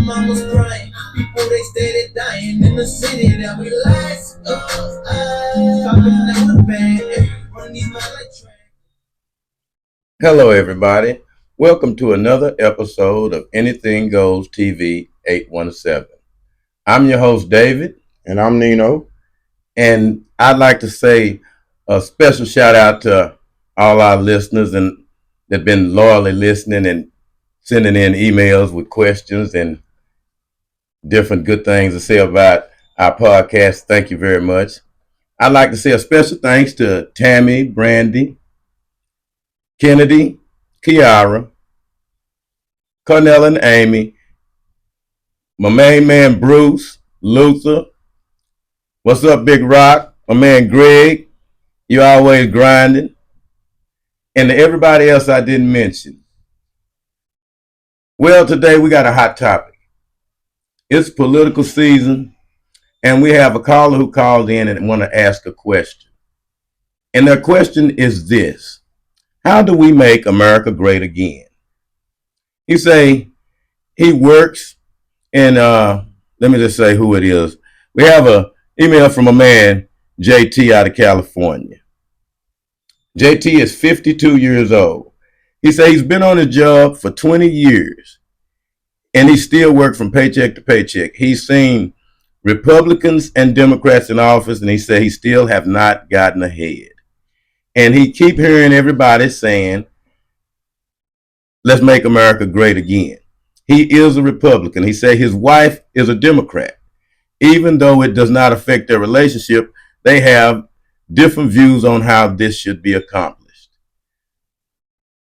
mama's crying. People they steady dying in the city that we lies. Popping out the band, run these miles like track. Hello, everybody. Welcome to another episode of Anything Goes TV 817. I'm your host, David. And I'm Nino. And I'd like to say a special shout out to all our listeners and that have been loyally listening and sending in emails with questions and different good things to say about our podcast. Thank you very much. I'd like to say a special thanks to Tammy, Brandy, Kennedy, Kiara, Cornell and Amy, my main man Bruce, Luther. What's up, Big Rock? My man Greg, you always grinding. And to everybody else I didn't mention. Well, today we got a hot topic. It's political season, and we have a caller who called in and want to ask a question. And their question is this: how do we make America great again? He say he works in, let me just say who it is. We have an email from a man, JT, out of California. JT is 52 years old. He said he's been on his job for 20 years, and he still works from paycheck to paycheck. He's seen Republicans and Democrats in office, and he said he still have not gotten ahead. And he keep hearing everybody saying, let's make America great again. He is a Republican. He said his wife is a Democrat. Even though it does not affect their relationship, they have different views on how this should be accomplished.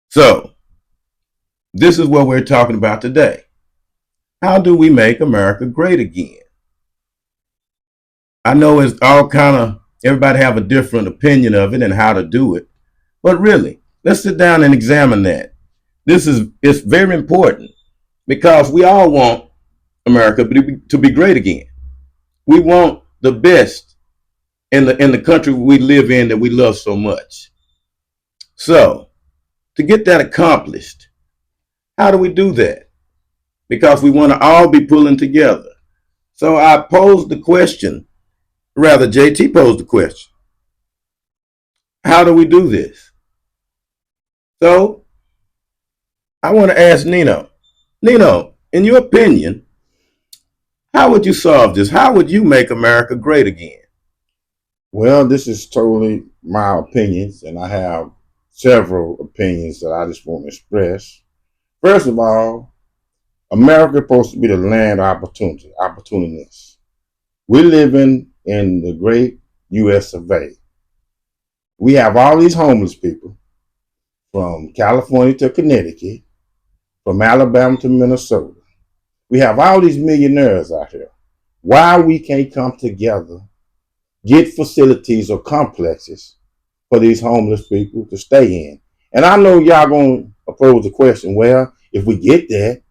So, this is what we're talking about today. How do we make America great again? I know it's all kind of, everybody have a different opinion of it and how to do it. But really, let's sit down and examine that. It's very important because we all want America to be great again. We want the best in the country we live in that we love so much. So, to get that accomplished, how do we do that? Because we want to all be pulling together. So I posed the question, rather JT posed the question. How do we do this? So I want to ask Nino. Nino, in your opinion, how would you solve this? How would you make America great again? Well, this is totally my opinions, and I have several opinions that I just want to express. First of all, America is supposed to be the land of opportunities. We're living in the great U.S. of A. We have all these homeless people from California to Connecticut, from Alabama to Minnesota. We have all these millionaires out here. Why we can't come together, get facilities or complexes for these homeless people to stay in? And I know y'all going to pose the question, well, if we get that,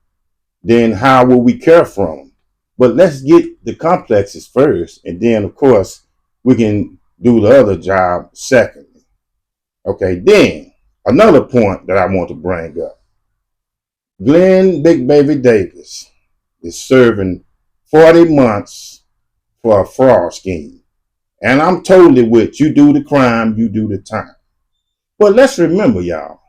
then how will we care for them? But let's get the complexes first, and then, of course, we can do the other job secondly. Okay, then, another point that I want to bring up. Glenn Big Baby Davis is serving 40 months for a fraud scheme. And I'm totally with you do the crime, you do the time. But let's remember, y'all,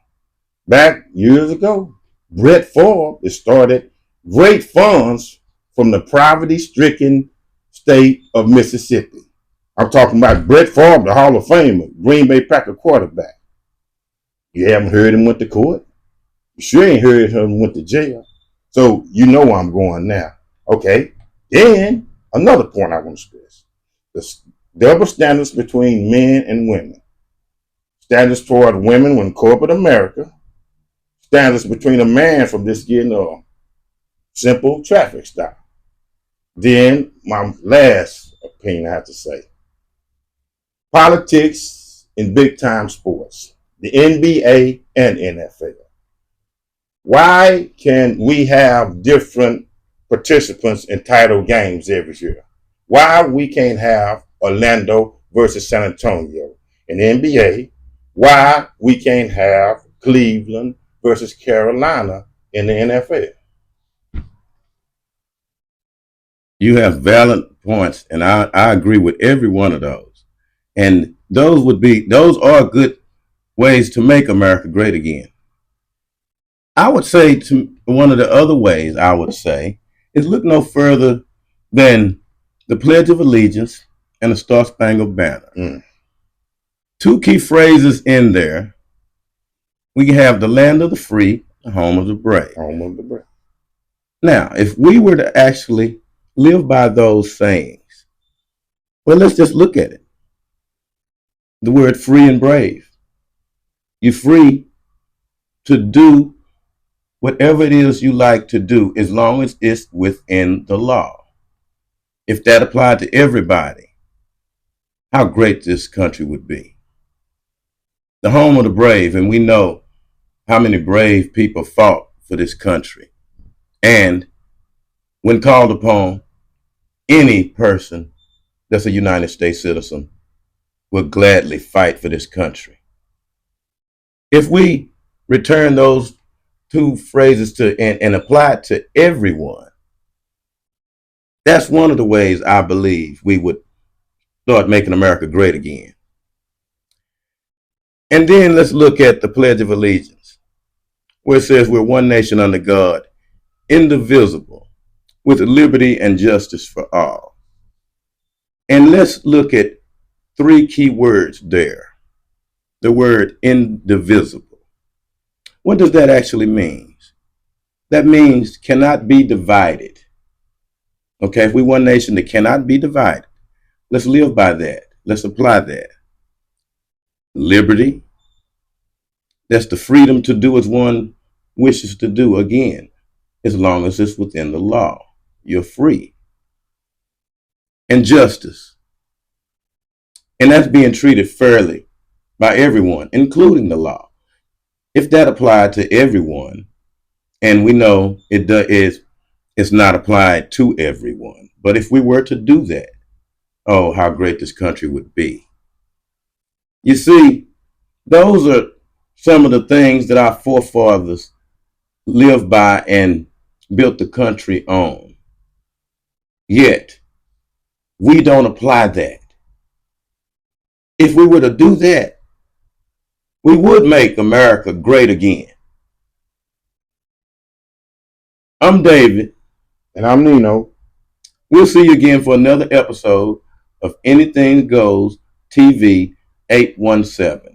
back years ago, Brett Favre started great funds from the poverty-stricken state of Mississippi. I'm talking about Brett Favre, the Hall of Famer, Green Bay Packer quarterback. You haven't heard him went to court? You sure ain't heard him went to jail. So you know where I'm going now. Okay. Then another point I want to stress. The double standards between men and women. Standards toward women in corporate America. Standards between a man from just getting a simple traffic stop. Then my last opinion I have to say. Politics in big time sports. The NBA and NFL. Why can we have different participants in title games every year? Why we can't have Orlando versus San Antonio in the NBA? Why we can't have Cleveland versus Carolina in the NFL? You have valid points, and I agree with every one of those. And those are good ways to make America great again. I would say to one of the other ways I would say is look no further than the Pledge of Allegiance and the Star Spangled Banner. Two key phrases in there. We have the land of the free, the home of the brave. Home of the brave. Now, if we were to actually live by those sayings, well, let's just look at it. The word free and brave. You're free to do whatever it is you like to do as long as it's within the law. If that applied to everybody, how great this country would be. The home of the brave, and we know how many brave people fought for this country. And when called upon, any person that's a United States citizen will gladly fight for this country. If we return those two phrases to and apply it to everyone, that's one of the ways I believe we would start making America great again. And then let's look at the Pledge of Allegiance, where it says we're one nation under God, indivisible, with liberty and justice for all. And let's look at three key words there. The word indivisible. What does that actually mean? That means cannot be divided. Okay, if we one nation that cannot be divided, let's live by that. Let's apply that. Liberty. That's the freedom to do as one wishes to do, again, as long as it's within the law. You're free. And justice. And that's being treated fairly by everyone, including the law. If that applied to everyone, and we know it's not applied to everyone, but if we were to do that, oh, how great this country would be. You see, those are some of the things that our forefathers lived by and built the country on. Yet, we don't apply that. If we were to do that, we would make America great again. I'm David. And I'm Nino. We'll see you again for another episode of Anything Goes TV 817.